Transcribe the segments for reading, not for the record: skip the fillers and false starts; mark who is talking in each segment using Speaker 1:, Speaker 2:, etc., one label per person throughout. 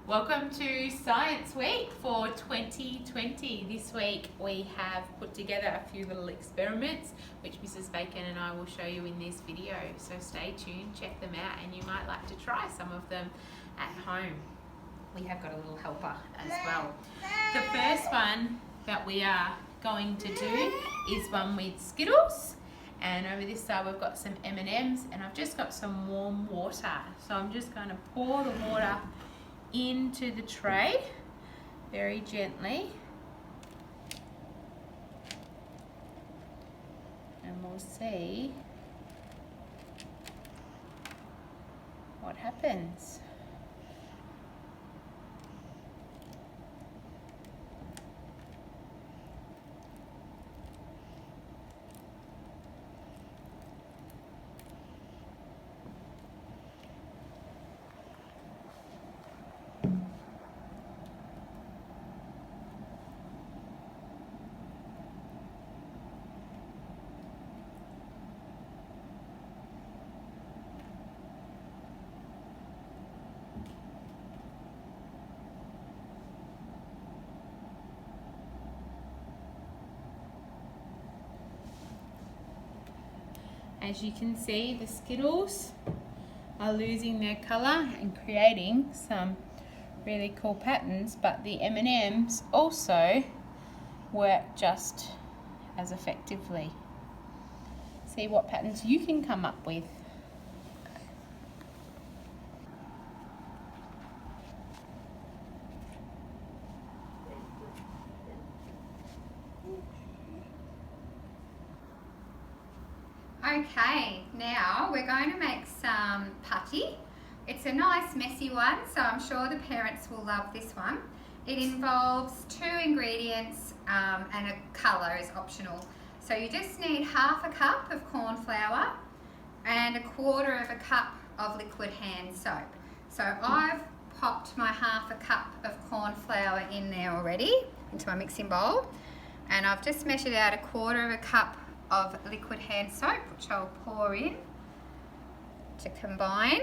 Speaker 1: Welcome to Science Week for 2020. This week we have put together a few little experiments which Mrs. Bacon and I will show you in this video. So stay tuned, check them out, and you might like to try some of them at home. We have got a little helper as well. The first one that we are going to do is one with Skittles. And over this side we've got some M&Ms, and I've just got some warm water. So I'm just going to pour the water into the tray very gently, and we'll see what happens. As you can see, the Skittles are losing their colour and creating some really cool patterns, but the M&Ms also work just as effectively. See what patterns you can come up with.
Speaker 2: Okay, now we're going to make some putty. It's a nice messy one, so I'm sure the parents will love this one. It involves 2 ingredients and a colour is optional. So you just need half a cup of corn flour and 1/4 cup of liquid hand soap. So I've popped my half a cup of corn flour in there already into my mixing bowl, and I've just measured out 1/4 cup of liquid hand soap, which I'll pour in to combine.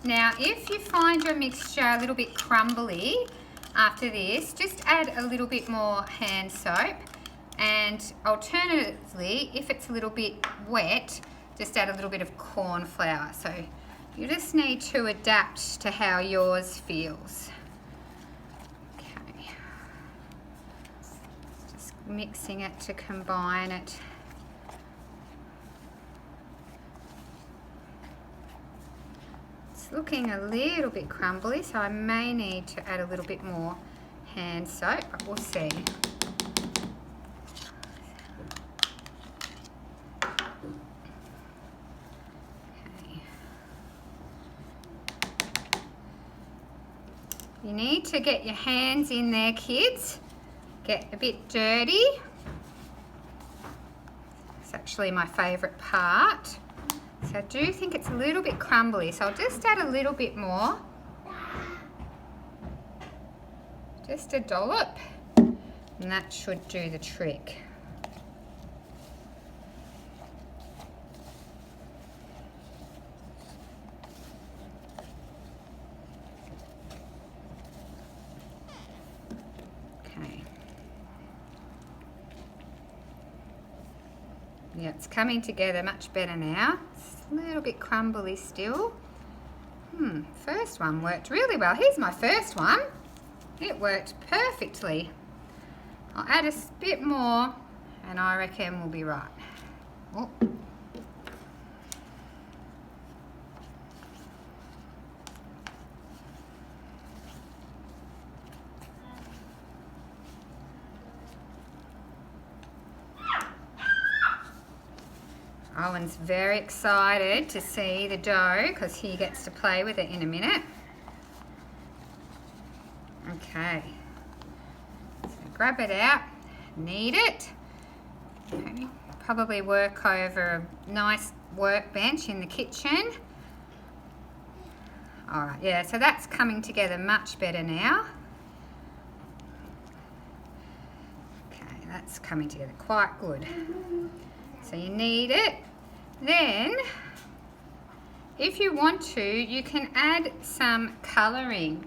Speaker 2: Now, if you find your mixture a little bit crumbly after this, just add a little bit more hand soap, and alternatively, if it's a little bit wet, just add a little bit of corn flour. So you just need to adapt to how yours feels. Mixing it to combine it. It's looking a little bit crumbly, so I may need to add a little bit more hand soap, but we'll see. Okay. You need to get your hands in there, kids. Get a bit dirty. It's actually my favourite part. So I do think it's a little bit crumbly, so I'll just add a little bit more. Just a dollop, and that should do the trick. Yeah, it's coming together much better now. It's a little bit crumbly still. First one worked really well. Here's my first one. It worked perfectly. I'll add a bit more and I reckon we'll be right. Oh. Owen's very excited to see the dough because he gets to play with it in a minute. Okay, so grab it out, knead it. Okay. Probably work over a nice workbench in the kitchen. All right, yeah, so that's coming together much better now. Okay, that's coming together quite good. So you knead it. Then If you want to, you can add some colouring.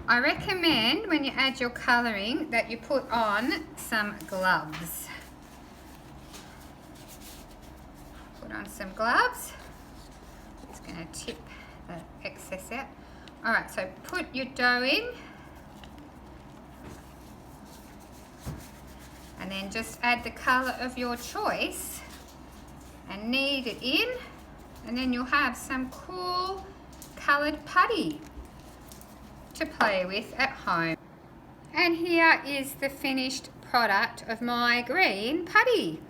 Speaker 2: I recommend when you add your colouring that you put on some gloves. Put on some gloves. Just going to tip the excess out. Alright, so put your dough in. And then just add the colour of your choice and knead it in. And then you'll have some cool coloured putty to play with at home. And here is the finished product of my green putty.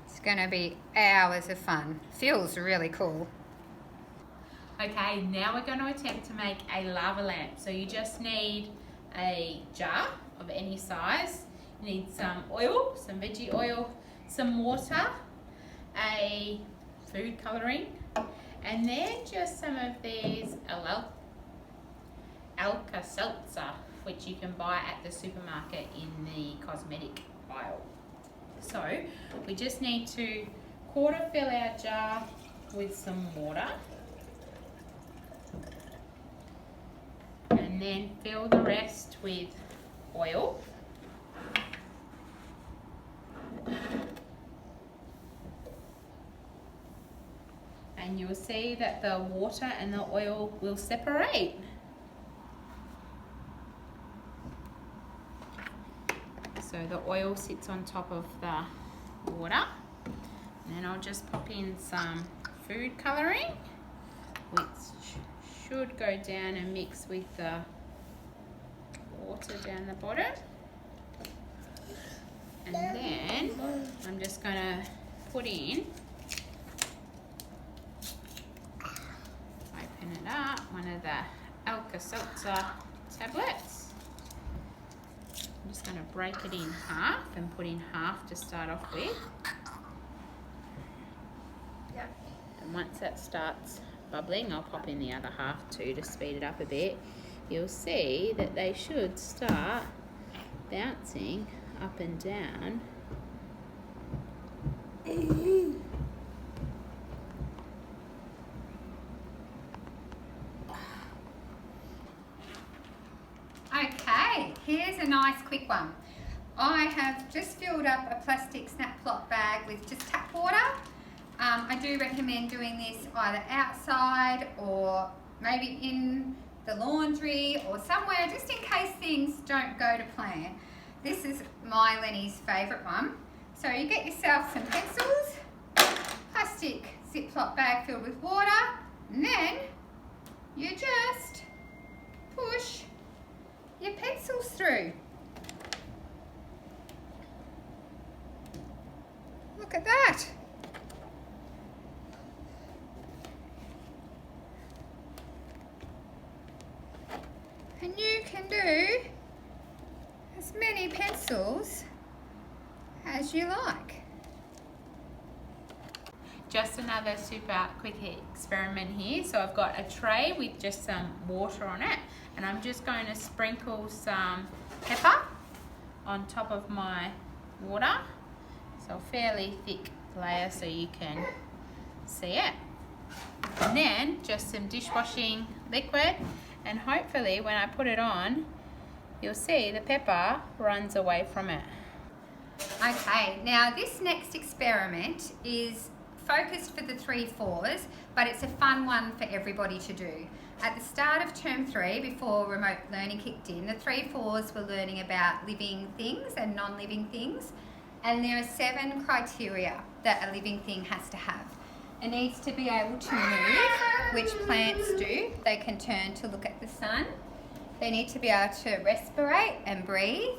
Speaker 2: It's going to be hours of fun. Feels really cool.
Speaker 1: Okay, now we're going to attempt to make a lava lamp. So you just need a jar of any size. You need some oil, some veggie oil, some water, a food colouring, and then just some of these Alka-Seltzer, which you can buy at the supermarket in the cosmetic aisle. So we just need to quarter fill our jar with some water, and then fill the rest with oil. And you'll see that the water and the oil will separate. So the oil sits on top of the water. And then I'll just pop in some food colouring, which should go down and mix with the water down the bottom. And then I'm just going to put in, open it up, one of the Alka-Seltzer tablets. I'm just going to break it in half and put in half to start off with.
Speaker 2: Yep.
Speaker 1: And once that starts bubbling, I'll pop in the other half too to speed it up a bit. You'll see that they should start bouncing up and down.
Speaker 2: Okay, here's a nice quick one. I have just filled up a plastic snap plot bag with just tap water. I do recommend doing this either outside or maybe in the laundry or somewhere, just in case things don't go to plan. This is my Lenny's favourite one. So you get yourself some pencils, plastic Ziploc bag filled with water, and then you just push your pencils through. Look at that. And you can do as many pencils as you like.
Speaker 1: Just another super quick experiment here. So I've got a tray with just some water on it, and I'm just going to sprinkle some pepper on top of my water. So a fairly thick layer so you can see it. And then just some dishwashing liquid, and hopefully when I put it on, you'll see the pepper runs away from it.
Speaker 2: Okay, now this next experiment is focused for the 3-4s, but it's a fun one for everybody to do. At the start of term 3, before remote learning kicked in, the 3-4s were learning about living things and non-living things, and there are 7 criteria that a living thing has to have. It needs to be able to move, which plants do. They can turn to look at the sun. They need to be able to respirate and breathe.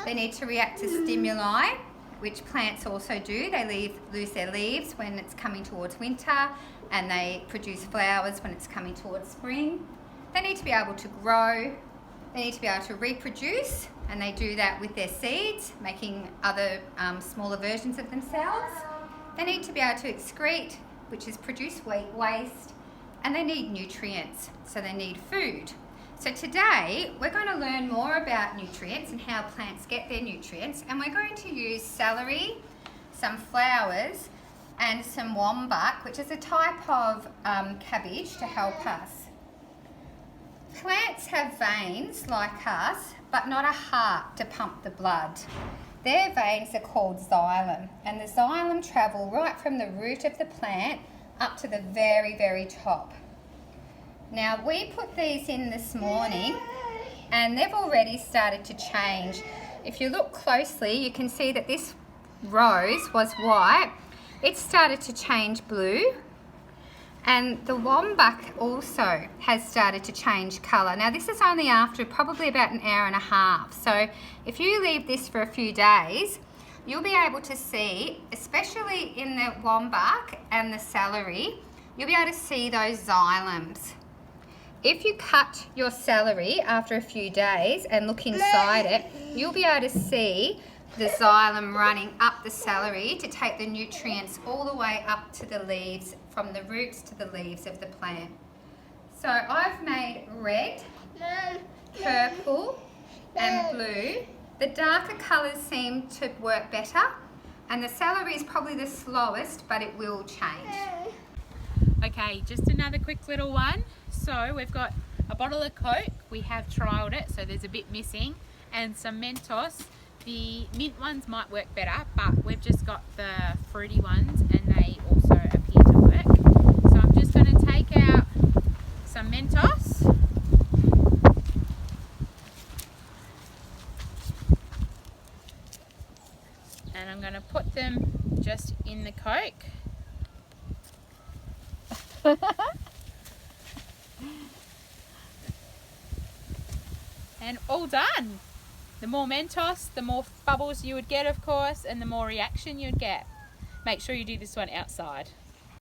Speaker 2: They need to react to stimuli, which plants also do. They lose their leaves when it's coming towards winter, and they produce flowers when it's coming towards spring. They need to be able to grow. They need to be able to reproduce, and they do that with their seeds, making other smaller versions of themselves. They need to be able to excrete, which is produce waste, and they need nutrients, so they need food. So today we're going to learn more about nutrients and how plants get their nutrients, and we're going to use celery, some flowers, and some wombuck, which is a type of cabbage to help us. Plants have veins like us, but not a heart to pump the blood. Their veins are called xylem, and the xylem travel right from the root of the plant up to the very, very top. Now, we put these in this morning and they've already started to change. If you look closely, you can see that this rose was white. It started to change blue, and the wombuck also has started to change colour. Now, this is only after probably about an hour and a half. So if you leave this for a few days, you'll be able to see, especially in the wombuck and the celery, you'll be able to see those xylems. If you cut your celery after a few days and look inside it, you'll be able to see the xylem running up the celery to take the nutrients all the way up to the leaves, from the roots to the leaves of the plant. So I've made red, purple and blue. The darker colours seem to work better, and the celery is probably the slowest, but it will change.
Speaker 1: Okay, just another quick little one. So we've got a bottle of Coke, we have trialled it, so there's a bit missing, and some Mentos. The mint ones might work better, but we've just got the fruity ones and they also appear to work. So I'm just going to take out some Mentos. And I'm going to put them just in the Coke. And all done. The more Mentos, the more bubbles you would get, of course, and the more reaction you'd get. Make sure you do this one outside.